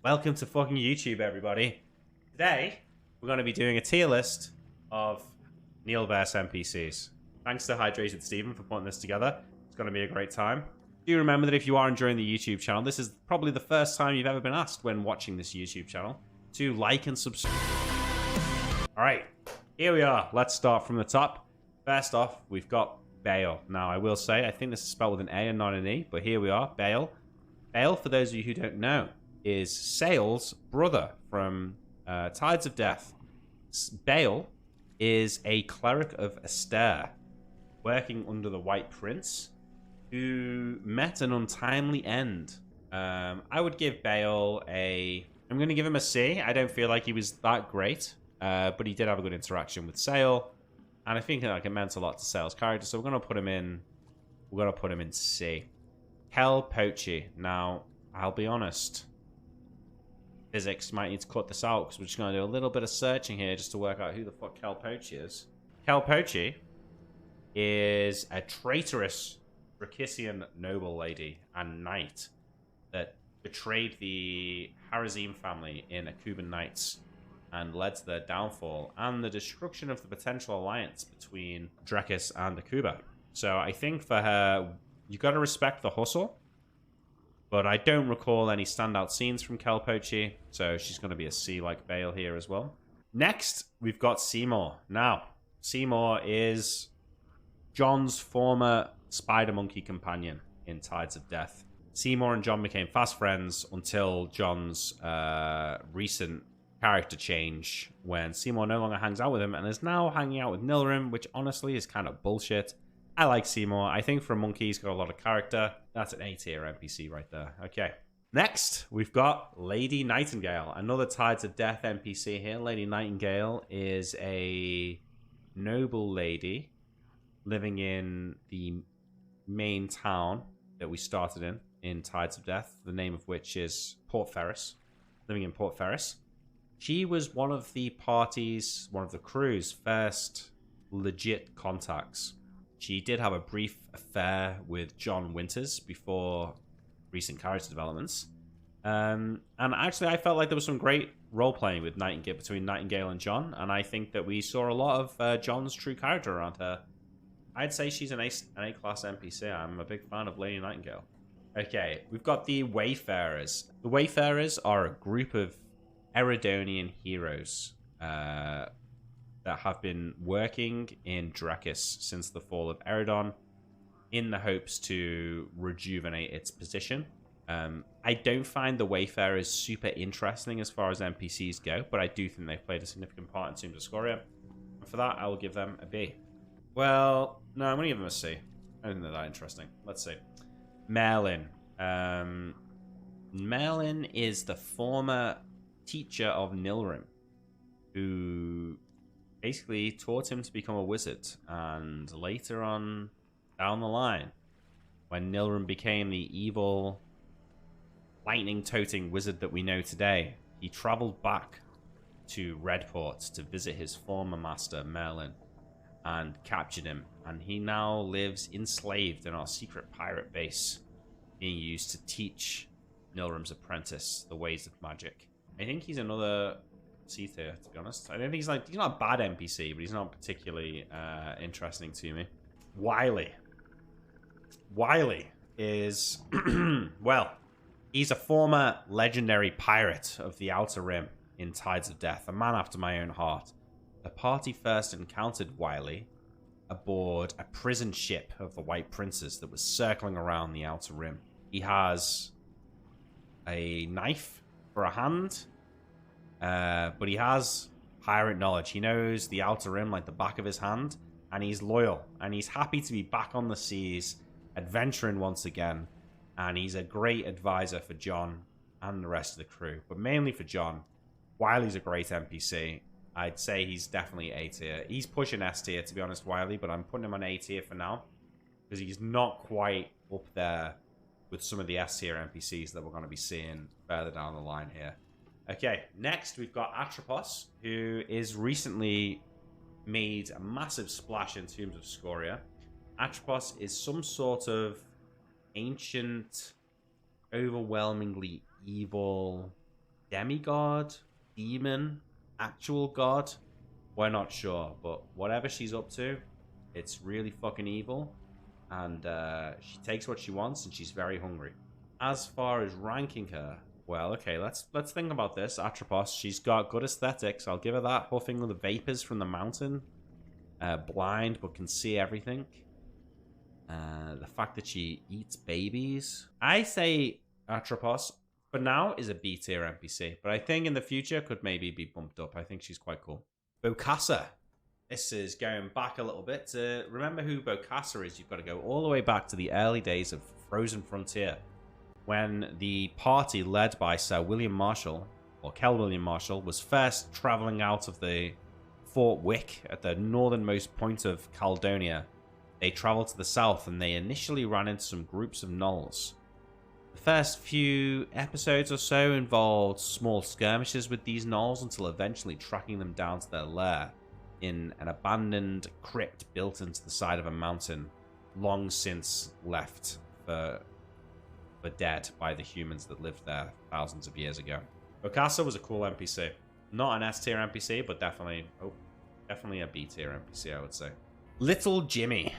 Welcome to fucking YouTube, everybody. Today, we're going to be doing a tier list of Neilverse NPCs. Thanks to Hydrated Steven for putting this together. It's going to be a great time. Do remember that if you are enjoying the YouTube channel, this is probably the first time you've ever been asked when watching this YouTube channel to like and subscribe. Alright, here we are. Let's start from the top. First off, we've got Bale. Now, I will say, I think this is spelled with an A and not an E, but here we are, Bale. Bale, for those of you who don't know, is Sail's brother from Tides of Death. Bale is a cleric of Astaire, working under the White Prince, who met an untimely end. I would give Bale I'm going to give him a C. I don't feel like he was that great, but he did have a good interaction with Sail, and I think like, it meant a lot to Sail's character, so we're going to put him in. We're going to put him in C. Kel Pochi. Now, I'll be honest. Physics might need to cut this out because we're just going to do a little bit of searching here just to work out who the fuck Kel Pochi is. Kel Pochi is a traitorous Rakisian noble lady and knight that betrayed the Harazim family in Akuban Nights and led to their downfall and the destruction of the potential alliance between Drekis and Akuba. So I think for her, you got to respect the hustle. But I don't recall any standout scenes from Kel Pochi, so she's going to be a C like Bale here as well. Next, we've got Seymour. Now, Seymour is John's former spider monkey companion in Tides of Death. Seymour and John became fast friends until John's recent character change when Seymour no longer hangs out with him and is now hanging out with Nilrim, which honestly is kind of bullshit. I like Seymour. I think for a monkey, he's got a lot of character. That's an A-tier NPC right there. Okay. Next, we've got Lady Nightingale. Another Tides of Death NPC here. Lady Nightingale is a noble lady living in the main town that we started in Tides of Death, the name of which is Port Ferris. Living in Port Ferris. She was one of the party's, one of the crew's first legit contacts. She did have a brief affair with John Winters before recent character developments. And actually, I felt like there was some great role-playing with Nightingale between Nightingale and John, and I think that we saw a lot of John's true character around her. I'd say she's an A-class NPC. I'm a big fan of Lady Nightingale. Okay, we've got the Wayfarers. The Wayfarers are a group of Eridonian heroes that have been working in Drekis since the fall of Eridon in the hopes to rejuvenate its position. I don't find the Wayfarers super interesting as far as NPCs go, but I do think they've played a significant part in Tombs of Scoria. And for that, I will give them a B. Well, no, I'm going to give them a C. I don't think they're that interesting. Let's see. Merlin. Merlin is the former teacher of Nilrim, who basically taught him to become a wizard, and later on down the line, when Nilrim became the evil lightning-toting wizard that we know today, he traveled back to Redport to visit his former master, Merlin, and captured him, and he now lives enslaved in our secret pirate base, being used to teach Nilrim's apprentice the ways of magic. I think he's another C tier, to be honest. I don't think he's not a bad NPC, but he's not particularly interesting to me. Wiley. Wiley is well, he's a former legendary pirate of the Outer Rim in Tides of Death, a man after my own heart. The party first encountered Wiley aboard a prison ship of the White Princes that was circling around the Outer Rim. He has a knife for a hand, but he has pirate knowledge. He knows the Outer Rim like the back of his hand, and he's loyal, and he's happy to be back on the seas, adventuring once again, and he's a great advisor for John and the rest of the crew, but mainly for John. Wiley's a great NPC. I'd say he's definitely A tier. He's pushing S tier, to be honest, Wiley, but I'm putting him on A tier for now, because he's not quite up there with some of the S tier NPCs that we're going to be seeing further down the line here. Okay, next we've got Atropos, who is recently made a massive splash in Tombs of Scoria. Atropos is some sort of ancient, overwhelmingly evil demigod, demon, actual god. We're not sure, but whatever she's up to, it's really fucking evil. And she takes what she wants, and she's very hungry. As far as ranking her, well, okay, let's think about this. Atropos, she's got good aesthetics. I'll give her that. Huffing the vapors from the mountain. Blind, but can see everything. The fact that she eats babies. I say Atropos, for now, is a B tier NPC. But I think in the future could maybe be bumped up. I think she's quite cool. Bokassa. This is going back a little bit. To remember who Bokassa is, you've got to go all the way back to the early days of Frozen Frontier, when the party led by Sir William Marshall, or Kel William Marshall, was first traveling out of the Fort Wick at the northernmost point of Caledonia. They traveled to the south, and they initially ran into some groups of gnolls. The first few episodes or so involved small skirmishes with these gnolls until eventually tracking them down to their lair in an abandoned crypt built into the side of a mountain, long since left for dead by the humans that lived there thousands of years ago. Bokassa was a cool NPC. Not an S tier NPC, but definitely a B tier NPC, I would say. Little Jimmy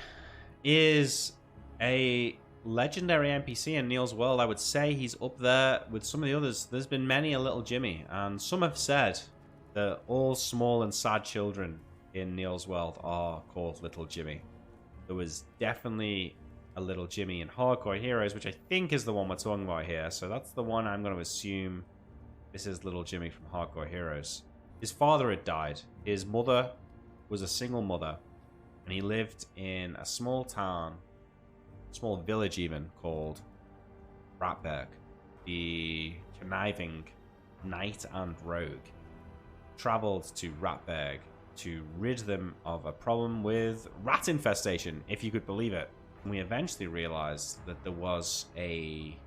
is a legendary NPC in Neil's world. I would say he's up there with some of the others. There's been many a Little Jimmy, and some have said that all small and sad children in Neil's world are called Little Jimmy. There was definitely a Little Jimmy in Hardcore Heroes, which I think is the one we're talking about here. So that's the one I'm going to assume this is Little Jimmy from Hardcore Heroes. His father had died. His mother was a single mother, and he lived in a small town, small village even, called Ratberg. The conniving knight and rogue traveled to Ratberg to rid them of a problem with rat infestation, if you could believe it. And we eventually realized that there was a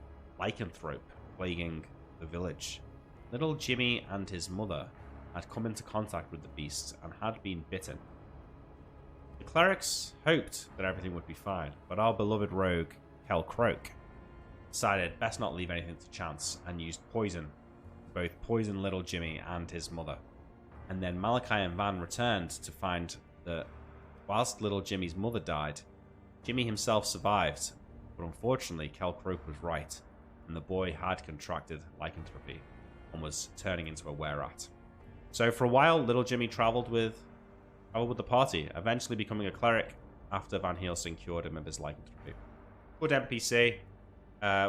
lycanthrope plaguing the village. Little Jimmy and his mother had come into contact with the beast and had been bitten. The clerics hoped that everything would be fine, but our beloved rogue, Kel Croak, decided best not leave anything to chance and used poison to both poison Little Jimmy and his mother. And then Malachi and Van returned to find that whilst Little Jimmy's mother died, Jimmy himself survived, but unfortunately Kel Croak was right, and the boy had contracted lycanthropy and was turning into a were-rat. So for a while, Little Jimmy traveled with the party, eventually becoming a cleric after Van Helsing cured him of his lycanthropy. Good NPC.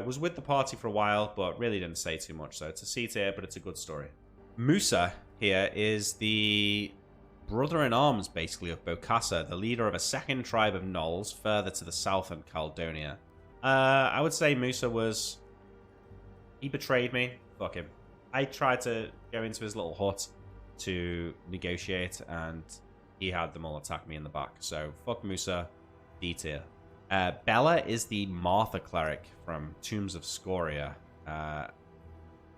Was with the party for a while, but really didn't say too much, so it's a C tier, but it's a good story. Musa here is the brother-in-arms, basically, of Bokassa, the leader of a second tribe of gnolls further to the south in Caledonia. I would say Musa was... He betrayed me. Fuck him. I tried to go into his little hut to negotiate, and he had them all attack me in the back. So, fuck Musa. D tier. Bella is the Martha cleric from Tombs of Scoria.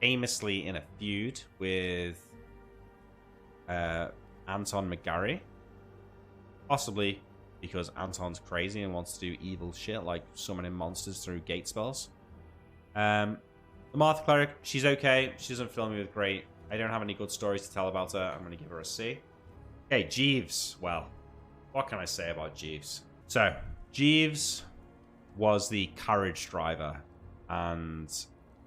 Famously in a feud with Anton McGarry. Possibly because Anton's crazy and wants to do evil shit like summoning monsters through gate spells. The Martha cleric, she's okay. She doesn't fill me with great. I don't have any good stories to tell about her. I'm going to give her a C. Okay, Jeeves. Well, what can I say about Jeeves? So, Jeeves was the carriage driver and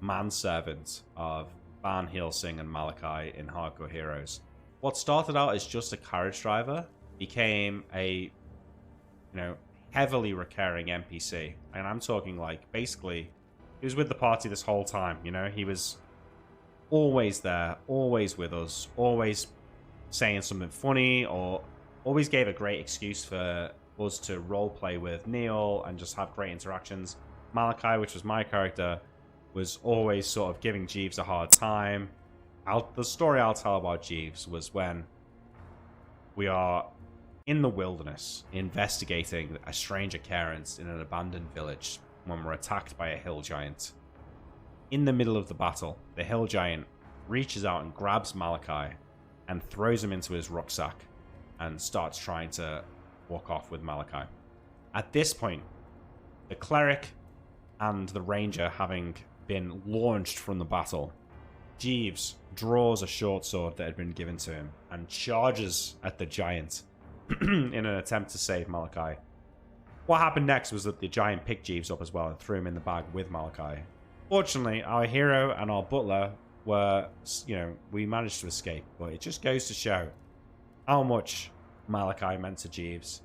manservant of Van Helsing and Malachi in Hardcore Heroes. What started out as just a carriage driver became a, heavily recurring NPC. And I'm talking like, basically, he was with the party this whole time, He was always there, always with us, always saying something funny, or always gave a great excuse for us to roleplay with Neil and just have great interactions. Malachi, which was my character, was always sort of giving Jeeves a hard time. The story I'll tell about Jeeves was when we are in the wilderness investigating a strange occurrence in an abandoned village when we're attacked by a hill giant. In the middle of the battle, the hill giant reaches out and grabs Malachi and throws him into his rucksack and starts trying to walk off with Malachi. At this point, the cleric and the ranger, having been launched from the battle, Jeeves draws a short sword that had been given to him and charges at the giant in an attempt to save Malachi. What happened next was that the giant picked Jeeves up as well and threw him in the bag with Malachi. Fortunately, our hero and our butler were, we managed to escape, but it just goes to show how much Malachi meant to Jeeves.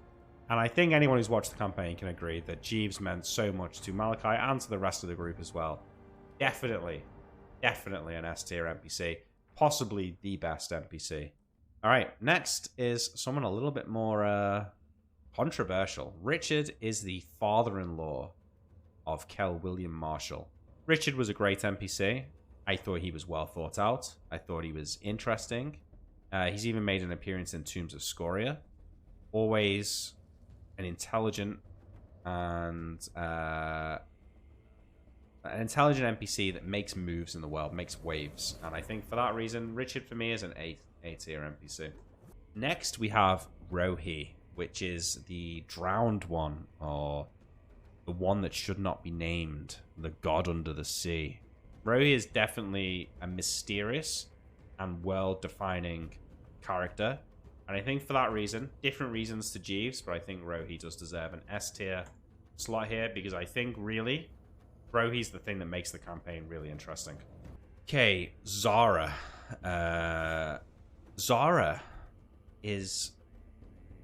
And I think anyone who's watched the campaign can agree that Jeeves meant so much to Malachi and to the rest of the group as well. Definitely an S-tier NPC. Possibly the best NPC. Alright, next is someone a little bit more controversial. Richard is the father-in-law of Kel William Marshall. Richard was a great NPC. I thought he was well thought out. I thought he was interesting. He's even made an appearance in Tombs of Scoria. Always an intelligent and an intelligent NPC that makes moves in the world, makes waves. And I think for that reason, Richard for me is an A-tier NPC. Next, we have Rohi, which is the drowned one, or the one that should not be named, the god under the sea. Rohi is definitely a mysterious and world-defining character. And I think for that reason, different reasons to Jeeves, but I think Rohi does deserve an S-tier slot here, because I think really Rohi's the thing that makes the campaign really interesting. Okay, Zara. Zara is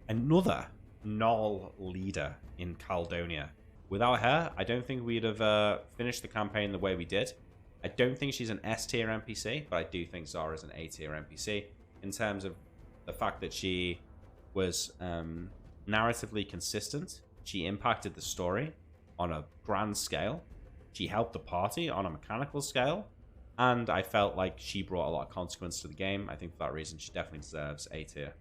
another Null leader in Caledonia. Without her, I don't think we'd have finished the campaign the way we did. I don't think she's an S-tier NPC, but I do think Zara's an A-tier NPC in terms of the fact that she was narratively consistent. She impacted the story on a grand scale. She helped the party on a mechanical scale. And I felt like she brought a lot of consequence to the game. I think for that reason, she definitely deserves A-tier.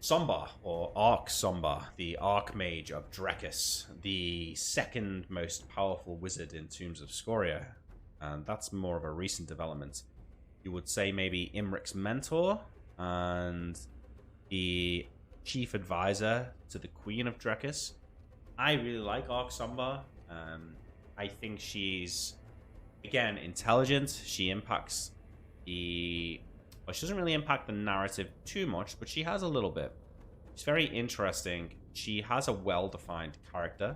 Sombar, or Arc Sombar, the Archmage of Drekis, the second most powerful wizard in Tombs of Scoria. And that's more of a recent development. You would say maybe Imric's mentor and the chief advisor to the Queen of Drekis. I really like Arc Sombar. I think she's, again, intelligent. She impacts the... Well, she doesn't really impact the narrative too much, but she has a little bit. She's very interesting. She has a well-defined character.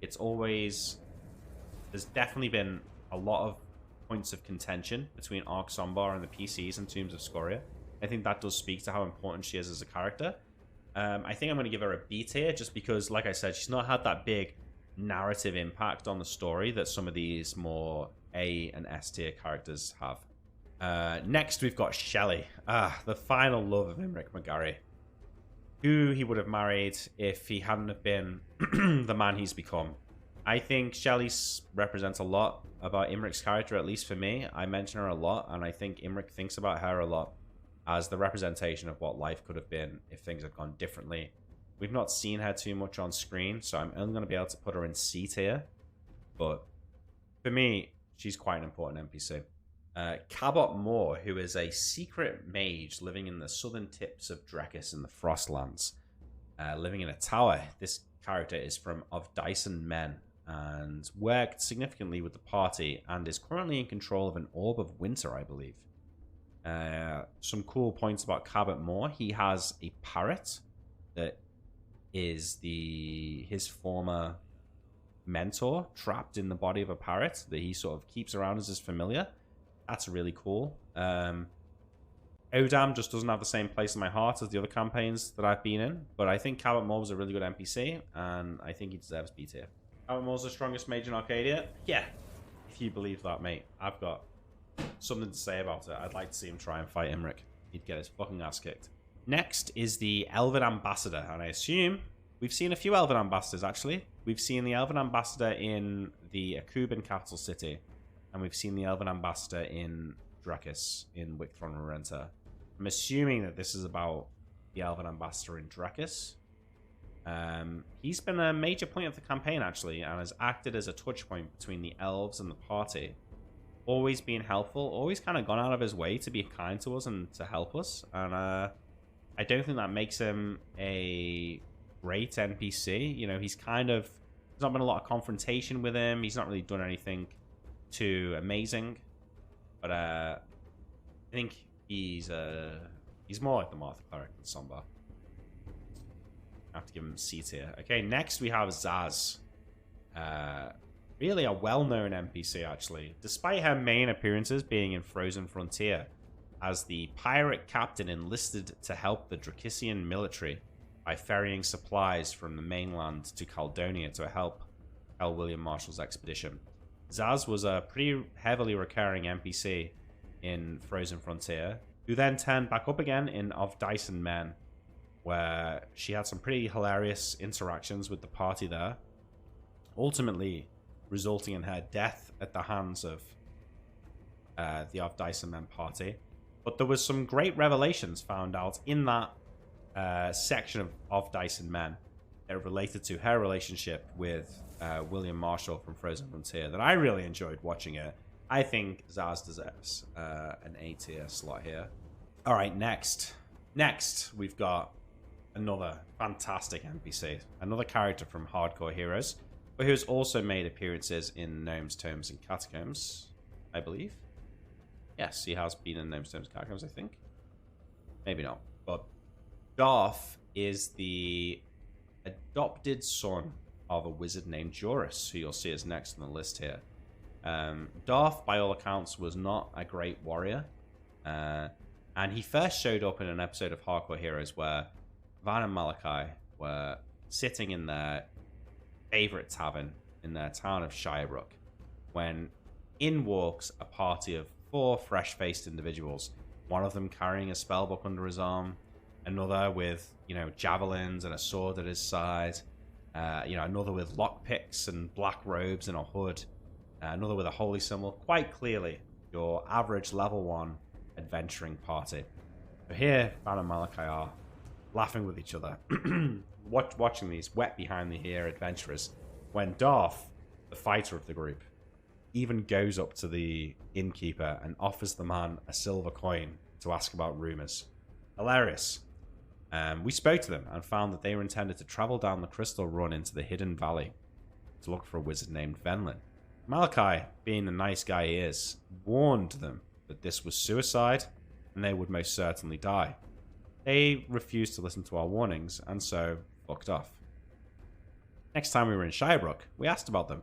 It's always... There's definitely been a lot of points of contention between Arc Sombar and the PCs in Tombs of Scoria. I think that does speak to how important she is as a character. I think I'm going to give her a B tier, just because, like I said, she's not had that big narrative impact on the story that some of these more A and S tier characters have. Next, we've got Shelley. The final love of Imric McGarry. Who he would have married if he hadn't have been the man he's become. I think Shelley represents a lot about Imric's character, at least for me. I mention her a lot, and I think Imric thinks about her a lot as the representation of what life could have been if things had gone differently. We've not seen her too much on screen, so I'm only going to be able to put her in C tier. But for me, she's quite an important NPC. Cabot Moore, who is a secret mage living in the southern tips of Drekis in the Frostlands, living in a tower. This character is from Of Dyson Men and worked significantly with the party and is currently in control of an Orb of Winter, I believe. Some cool points about Cabot Moore. He has a parrot that is his former mentor trapped in the body of a parrot that he sort of keeps around as his familiar. That's really cool. Odam just doesn't have the same place in my heart as the other campaigns that I've been in, but I think Cabot Moore was a really good NPC, and I think he deserves B tier. Cabot Moore's the strongest mage in Arcadia? Yeah, if you believe that, mate. I've got something to say about it. I'd like to see him try and fight Imric. He'd get his fucking ass kicked. Next is the Elven Ambassador, and I assume we've seen a few Elven Ambassadors, actually. We've seen the Elven Ambassador in the Akuban capital city, and we've seen the Elven Ambassador in Drekis, in Wicktron Renta. I'm assuming that this is about the Elven Ambassador in Drekis. He's been a major point of the campaign, actually, and has acted as a touch point between the elves and the party. Always been helpful, always kind of gone out of his way to be kind to us and to help us. And I don't think that makes him a great NPC. You know, there's not been a lot of confrontation with him. He's not really done anything too amazing. But I think he's more like the Martha cleric than Sombar. I have to give him C tier. Okay, next we have Zaz. Really a well-known NPC, actually. Despite her main appearances being in Frozen Frontier, as the pirate captain enlisted to help the Dracissian military by ferrying supplies from the mainland to Caldonia to help William Marshall's expedition. Zaz was a pretty heavily recurring NPC in Frozen Frontier, who then turned back up again in Of Dice and Men, where she had some pretty hilarious interactions with the party there, ultimately resulting in her death at the hands of the Of Dice and Men party. But there was some great revelations found out in that section of Dice and Men that related to her relationship with William Marshall from Frozen Frontier that I really enjoyed watching it. I think Zaz deserves an A tier slot here. All right, next we've got another fantastic NPC, another character from Hardcore Heroes, but who has also made appearances in Gnomes, Tomes, and Catacombs, I believe. Yes, he has been in Gnomes, Tomes, and Catacombs, I think. Maybe not, but Darth is the adopted son of a wizard named Josus, who you'll see is next on the list here. Darth, by all accounts, was not a great warrior, and he first showed up in an episode of Hardcore Heroes where Van and Malachi were sitting in their favorite tavern in their town of Shirebrook, when in walks a party of 4 fresh-faced individuals, one of them carrying a spellbook under his arm, another with, javelins and a sword at his side, another with lockpicks and black robes and a hood, another with a holy symbol. Quite clearly, your average level 1 adventuring party. But here, Van and Malachi are laughing with each other, watching these wet behind the ear adventurers, when Darth, the fighter of the group, even goes up to the innkeeper and offers the man a silver coin to ask about rumors. Hilarious. We spoke to them and found that they were intended to travel down the Crystal Run into the Hidden Valley to look for a wizard named Venlin. Malachi, being the nice guy he is, warned them that this was suicide and they would most certainly die. They refused to listen to our warnings and so fucked off. Next time we were in Shirebrook, we asked about them.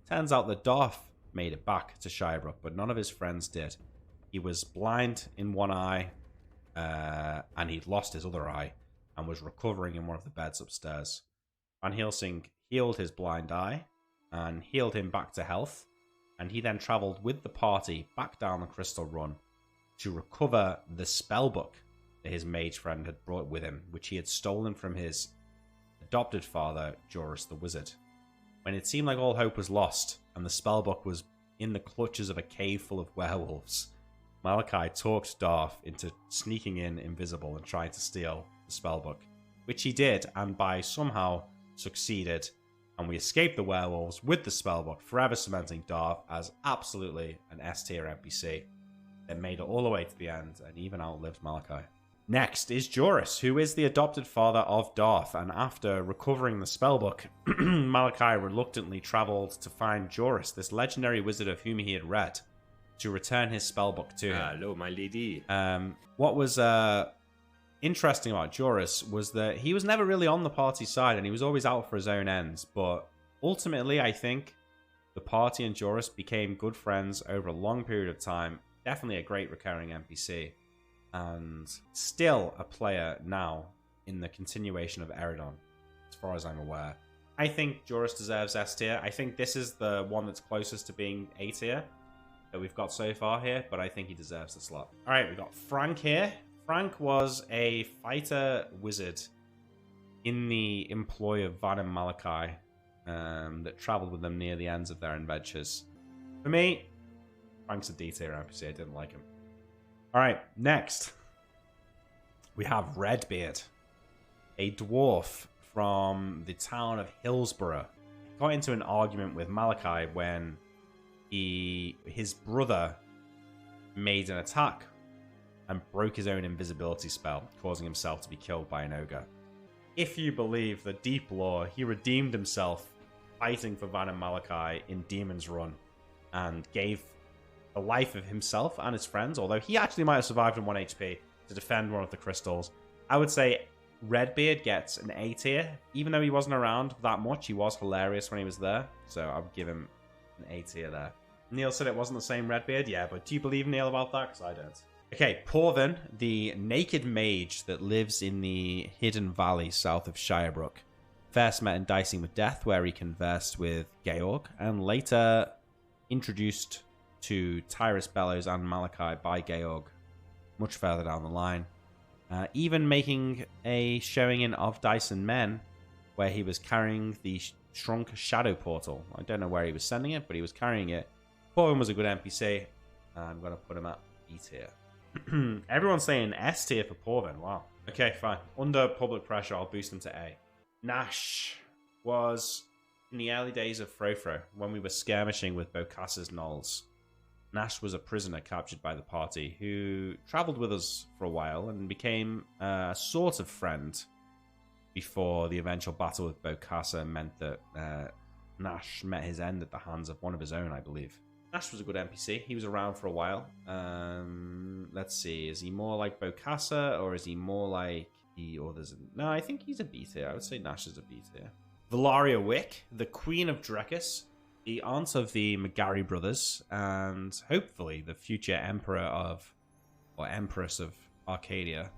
Turns out that Darth made it back to Shirebrook, but none of his friends did. He was blind in one eye, and he'd lost his other eye, and was recovering in one of the beds upstairs. Van Helsing healed his blind eye, and healed him back to health, and he then travelled with the party back down the Crystal Run to recover the spellbook that his mage friend had brought with him, which he had stolen from his adopted father, Joris the Wizard. When it seemed like all hope was lost, and the spellbook was in the clutches of a cave full of werewolves, Malachi talked Darth into sneaking in invisible and trying to steal the spellbook, which he did, and by somehow succeeded, and we escaped the werewolves with the spellbook, forever cementing Darth as absolutely an S-tier NPC that made it all the way to the end and even outlived Malachi. Next is Joris, who is the adopted father of Darth, and after recovering the spellbook, Malachi reluctantly travelled to find Joris, this legendary wizard of whom he had read, to return his spellbook to him. Hello, my lady. What was interesting about Joris was that he was never really on the party side, and he was always out for his own ends, but ultimately I think the party and Joris became good friends over a long period of time. Definitely a great recurring NPC. And still a player now in the continuation of Eridon, as far as I'm aware. I think Joris deserves S tier. I think this is the one that's closest to being A tier that we've got so far here, but I think he deserves the slot. All right, we've got Frank here. Frank was a fighter wizard in the employ of Van and Malachi that traveled with them near the ends of their adventures. For me, Frank's a D tier NPC. I didn't like him. All right, next, we have Redbeard, a dwarf from the town of Hillsborough. He got into an argument with Malachi when his brother made an attack and broke his own invisibility spell, causing himself to be killed by an ogre. If you believe the deep lore, he redeemed himself fighting for Van and Malachi in Demon's Run and gave the life of himself and his friends, although he actually might have survived on 1 HP to defend one of the crystals. I would say Redbeard gets an A tier. Even though he wasn't around that much, he was hilarious when he was there. So I would give him an A tier there. Neil said it wasn't the same Redbeard. Yeah, but do you believe Neil about that? Because I don't. Okay, Porvin, the naked mage that lives in the hidden valley south of Shirebrook. First met in Dicing with Death, where he conversed with Georg, and later introduced to Tyrus Bellows and Malachi by Georg much further down the line. Even making a showing in of Dyson Men, where he was carrying the Shrunk Shadow Portal. I don't know where he was sending it, but he was carrying it. Porvin was a good NPC. I'm going to put him at B tier. Everyone's saying S tier for Porvin. Wow. Okay, fine. Under public pressure, I'll boost him to A. Nash was in the early days of Frofro, when we were skirmishing with Bokassa's gnolls. Nash was a prisoner captured by the party who traveled with us for a while and became a sort of friend before the eventual battle with Bokassa meant that Nash met his end at the hands of one of his own, I believe. Nash was a good NPC. He was around for a while. Let's see. Is he more like Bokassa or is he more like the others? No, I think he's a B tier. I would say Nash is a B tier. Valaria Wick, the Queen of Drekis, the aunt of the McGarry brothers, and hopefully the future emperor of, or empress of Arcadia.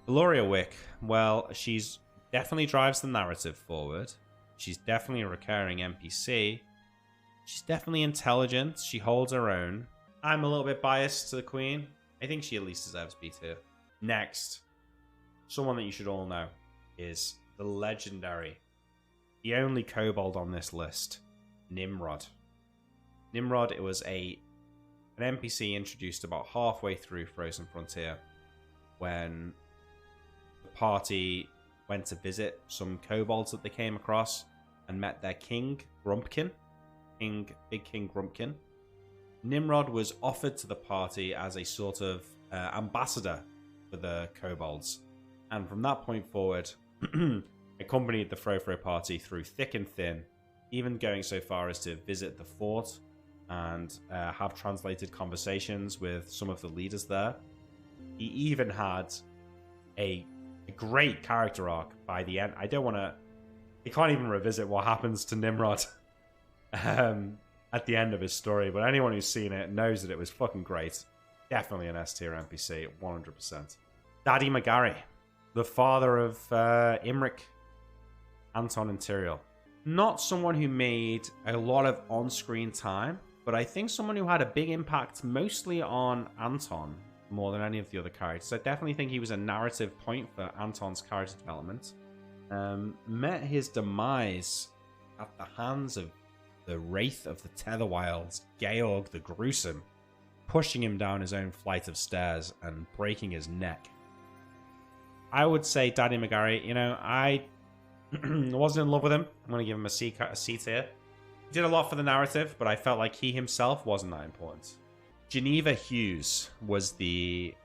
Valaria Wick, well, she's definitely drives the narrative forward. She's definitely a recurring NPC. She's definitely intelligent. She holds her own. I'm a little bit biased to the Queen. I think she at least deserves B tier. Next, someone that you should all know is the legendary, the only kobold on this list, Nimrod. Nimrod, it was an NPC introduced about halfway through Frozen Frontier when the party went to visit some kobolds that they came across and met their king, Grumpkin. Big King Grumpkin. Nimrod was offered to the party as a sort of ambassador for the kobolds. And from that point forward, accompanied the Frofro party through thick and thin, even going so far as to visit the fort and have translated conversations with some of the leaders there. He even had a great character arc by the end. I can't even revisit what happens to Nimrod at the end of his story, but anyone who's seen it knows that it was fucking great. Definitely an S tier NPC, 100%. Daddy McGarry, the father of Imric, Anton, and Tyrael. Not someone who made a lot of on-screen time, but I think someone who had a big impact mostly on Anton more than any of the other characters. I definitely think he was a narrative point for Anton's character development. Met his demise at the hands of the Wraith of the Tetherwilds, Georg the Gruesome, pushing him down his own flight of stairs and breaking his neck. I would say Daddy McGarry, I wasn't in love with him. I'm going to give him a C tier. He did a lot for the narrative, but I felt like he himself wasn't that important. Geneva Hughes was the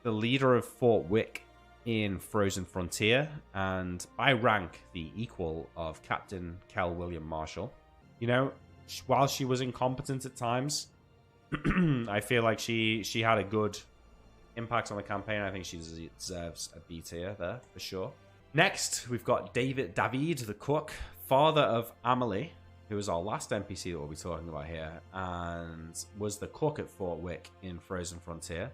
leader of Fort Wick in Frozen Frontier, and by rank, the equal of Captain Kel William Marshall. While she was incompetent at times, I feel like she had a good impact on the campaign. I think she deserves a B tier there, for sure. Next, we've got David the cook, father of Amelie, who was our last NPC that we'll be talking about here, and was the cook at Fort Wick in Frozen Frontier.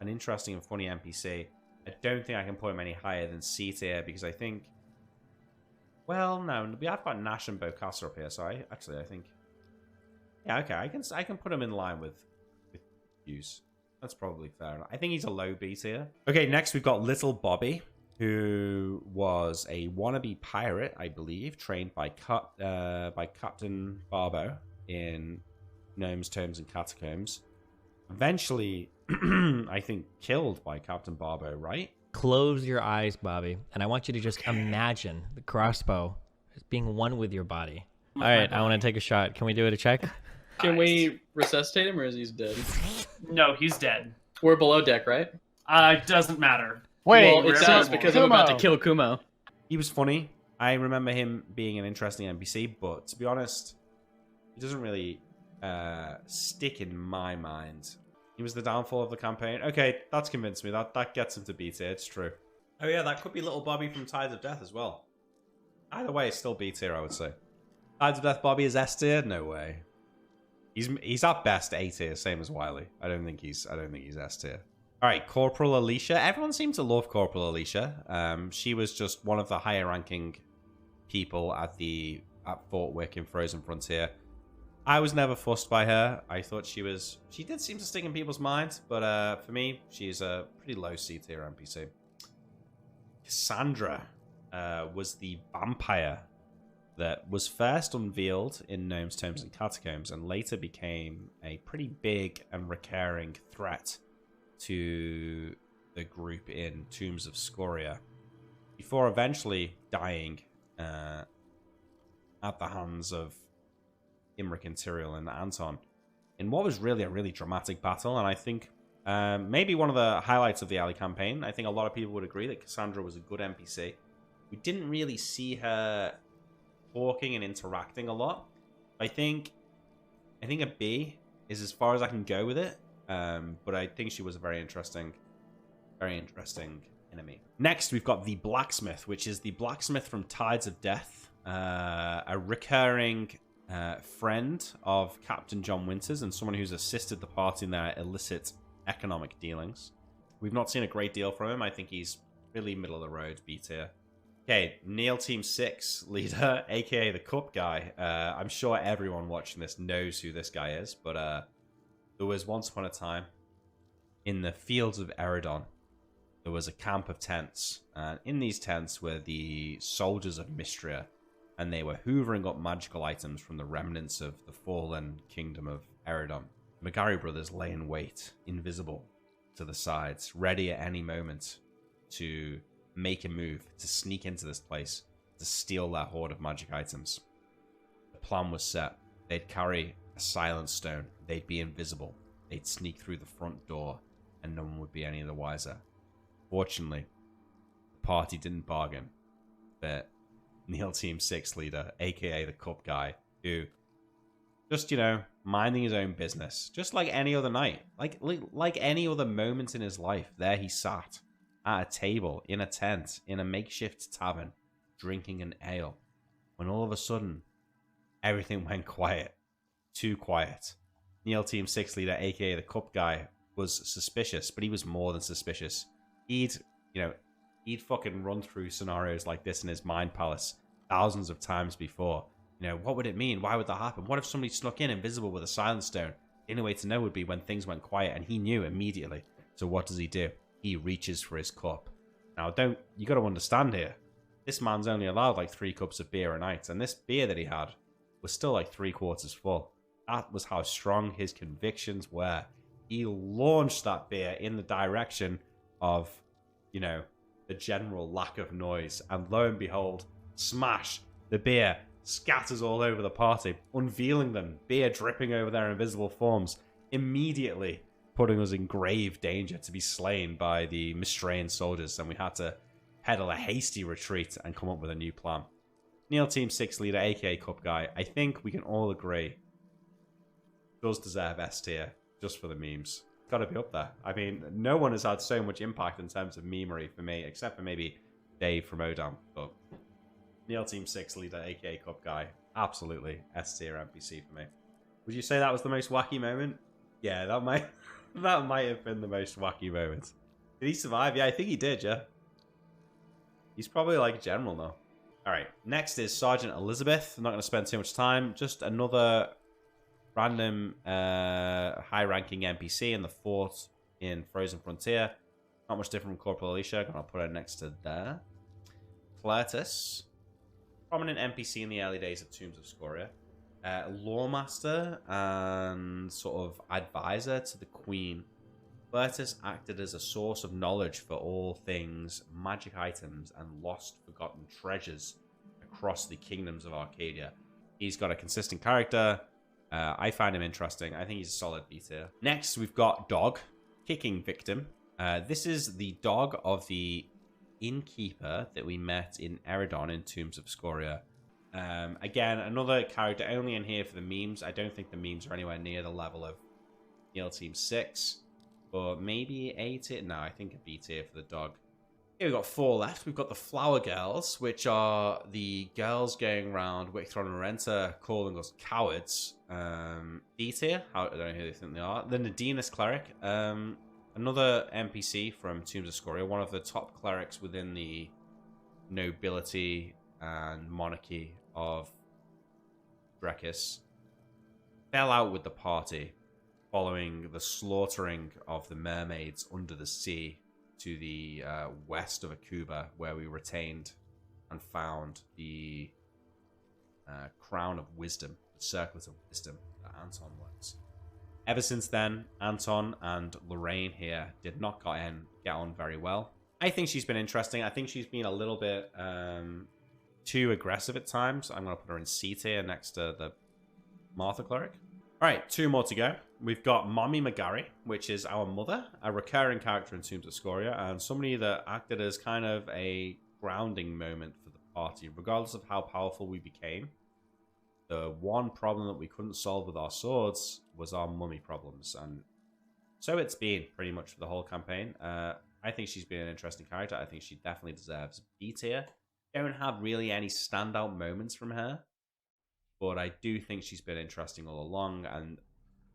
An interesting and funny NPC. I don't think I can put him any higher than C tier, because I think... Well, no, I've got Nash and Bokassa up here, so I think... Yeah, okay, I can put him in line with Hughes. That's probably fair enough. I think he's a low B tier. Okay, next we've got Little Bobby, who was a wannabe pirate, I believe, trained by Captain Barbo in Gnomes, Tomes, and Catacombs. Eventually, I think, killed by Captain Barbo, right? Close your eyes, Bobby, and I want you to just imagine the crossbow as being one with your body. All right, I want to take a shot. Can we do it a check? Can we resuscitate him, or is he dead? No, he's dead. We're below deck, right? It doesn't matter. Wait, well, it does because I'm about to kill Kumo. He was funny. I remember him being an interesting NPC, but to be honest, he doesn't really stick in my mind. He was the downfall of the campaign. Okay, that's convinced me. That gets him to B tier. It's true. Oh yeah, that could be little Bobby from Tides of Death as well. Either way, it's still B tier, I would say. Tides of Death Bobby is S tier? No way. He's at best A tier, same as Wiley. I don't think he's S tier. All right, Corporal Alicia. Everyone seemed to love Corporal Alicia. She was just one of the higher ranking people at Fort Wick in Frozen Frontier. I was never fussed by her. I thought she did seem to stick in people's minds, but for me, she's a pretty low C tier NPC. Cassandra was the vampire that was first unveiled in Gnomes, Tomes, and Catacombs and later became a pretty big and recurring threat to the group in Tombs of Scoria before eventually dying at the hands of Imric and Tyrael and Anton in what was really a really dramatic battle. And I think maybe one of the highlights of the early campaign. I think a lot of people would agree that Cassandra was a good NPC. We didn't really see her talking and interacting a lot. I think a B is as far as I can go with it. But I think she was a very interesting enemy. Next, we've got the Blacksmith, which is the Blacksmith from Tides of Death, a recurring friend of Captain John Winters and someone who's assisted the party in their illicit economic dealings. We've not seen a great deal from him. I think he's really middle of the road, B tier. Okay, Neil Team 6 leader, aka the Cup guy. I'm sure everyone watching this knows who this guy is, but there was once upon a time in the fields of Eridon, there was a camp of tents, and in these tents were the soldiers of Mystria, and they were hoovering up magical items from the remnants of the fallen kingdom of Eridon. McGarry brothers lay in wait, invisible to the sides, ready at any moment to make a move, to sneak into this place, to steal their hoard of magic items. The plan was set. They'd carry a silent stone, they'd be invisible, they'd sneak through the front door, and no one would be any the wiser. Fortunately, the party didn't bargain, but Neil Team 6 leader, aka the Cup guy, who just, minding his own business, just like any other night, like any other moment in his life, there he sat at a table, in a tent, in a makeshift tavern, drinking an ale, when all of a sudden, everything went quiet. Too quiet. Neil Team 6 leader, aka the Cup guy, was suspicious, but he was more than suspicious. He'd fucking run through scenarios like this in his mind palace thousands of times before. What would it mean? Why would that happen? What if somebody snuck in invisible with a silent stone? The only way to know would be when things went quiet, and he knew immediately. So what does he do? He reaches for his cup. Now, you got to understand here, this man's only allowed like 3 cups of beer a night, and this beer that he had was still like 3/4 full. That was how strong his convictions were. He launched that beer in the direction of, the general lack of noise, and lo and behold, smash, the beer scatters all over the party, unveiling them, beer dripping over their invisible forms, immediately putting us in grave danger to be slain by the Mystrian soldiers, and we had to peddle a hasty retreat and come up with a new plan. Neil Team 6 leader, aka Cup guy, I think we can all agree, does deserve S tier, just for the memes. Got to be up there. I mean, no one has had so much impact in terms of memery for me, except for maybe Dave from Odam, but Neil Team 6 leader, aka Cup guy, absolutely S tier NPC for me. Would you say that was the most wacky moment? Yeah, that might have been the most wacky moment. Did he survive? Yeah, I think he did, yeah. He's probably like general though. Alright, next is Sergeant Elizabeth. I'm not going to spend too much time. Just another random high-ranking NPC in the fort in Frozen Frontier. Not much different from Corporal Alicia. I'm going to put her next to there. Clertus. Prominent NPC in the early days of Tombs of Scoria. Lawmaster and sort of advisor to the Queen. Clertus acted as a source of knowledge for all things magic items and lost forgotten treasures across the kingdoms of Arcadia. He's got a consistent character. I find him interesting. I think he's a solid B tier. Next, we've got Dog, Kicking Victim. This is the dog of the innkeeper that we met in Eridon in Tombs of Scoria. Again, another character only in here for the memes. I don't think the memes are anywhere near the level of Neil Team 6. But maybe A tier? No, I think a B tier for the dog. Here we've got 4 left. We've got the Flower Girls, which are the girls going around Wickthron and Renta calling us cowards. B tier? I don't know who they think they are. The Nadinus Cleric. Another NPC from Tombs of Scoria, one of the top clerics within the nobility and monarchy of Drekis, fell out with the party following the slaughtering of the mermaids under the sea to the west of Akuba, where we retained and found the Crown of Wisdom, the Circlet of Wisdom that Anton works. Ever since then, Anton and Lorraine here did not get on very well. I think she's been interesting. I think she's been a little bit too aggressive at times. I'm going to put her in C tier next to the Martha Cleric. All right, 2 more to go. We've got Mommy McGarry, which is our mother, a recurring character in Tombs of Scoria, and somebody that acted as kind of a grounding moment for the party, regardless of how powerful we became. The one problem that we couldn't solve with our swords was our mummy problems, and so it's been pretty much for the whole campaign. I think she's been an interesting character. I think she definitely deserves B tier. Don't have really any standout moments from her, but I do think she's been interesting all along and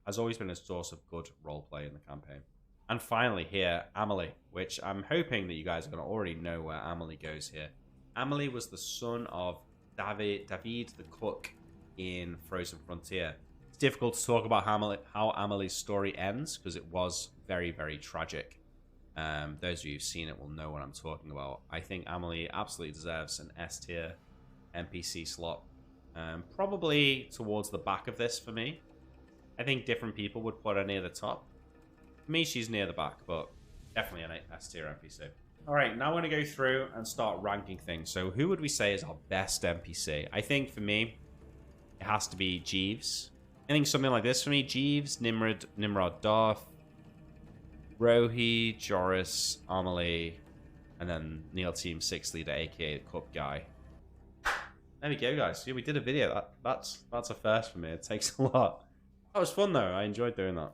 has always been a source of good roleplay in the campaign. And finally here, Amelie, which I'm hoping that you guys are going to already know where Amelie goes here. Amelie was the son of David the cook in Frozen Frontier. It's difficult to talk about how Amelie's story ends because it was very, very tragic. Those of you who've seen it will know what I'm talking about. I think Amelie absolutely deserves an S tier NPC slot. Probably towards the back of this for me. I think different people would put her near the top. For me, she's near the back, but definitely an S tier NPC. All right, now we're going to go through and start ranking things. So who would we say is our best NPC? I think for me, it has to be Jeeves. I think something like this for me. Jeeves, Nimrod, Darth, Rohi, Joris, Amelie, and then Neil Team 6 leader, aka the Cup guy. There we go, guys. Yeah, we did a video. That's a first for me. It takes a lot. That was fun, though. I enjoyed doing that.